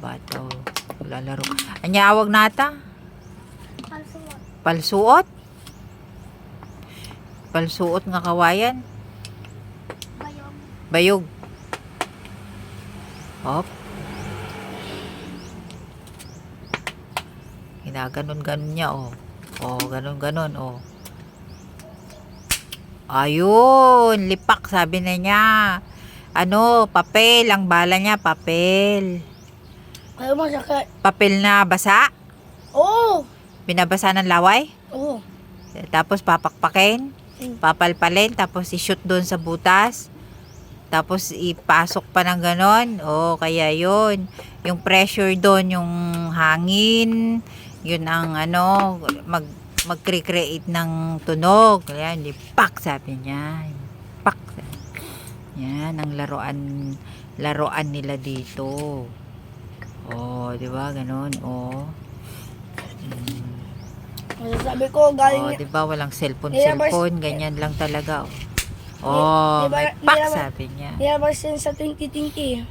bata. Oh. Lalaro. Anyawag nata? Palsuot. Palsuot? Palsuot nga kawayan? Bayog. Bayog. Hop. Ginaganon-ganon niya, oh. Oh, ganon-ganon, oh. Ayun, lipak, sabi na niya. Ano, papel. Ang bala niya, papel. Ayaw mo sakit. Papel na basa? Oo. Binabasa ng laway? Oo. Tapos papakpakin? Mm. Papalpalin? Tapos i-shoot doon sa butas? Tapos ipasok pa ng ganon? O, kaya yun. Yung pressure doon, yung hangin, yun ang ano, mag-create ng tunog. Ayan, lipak, sabi niya. Lipak. Yan, ang laruan nila dito. Oh, di ba? Ganon, oh. Masasabi ko, galing... Oh, di ba? Walang cellphone. Nilabas- Ganyan lang talaga, oh. Oh, Di ba- may pak, nilabas- sabi niya. Nilabas yan sa 2020.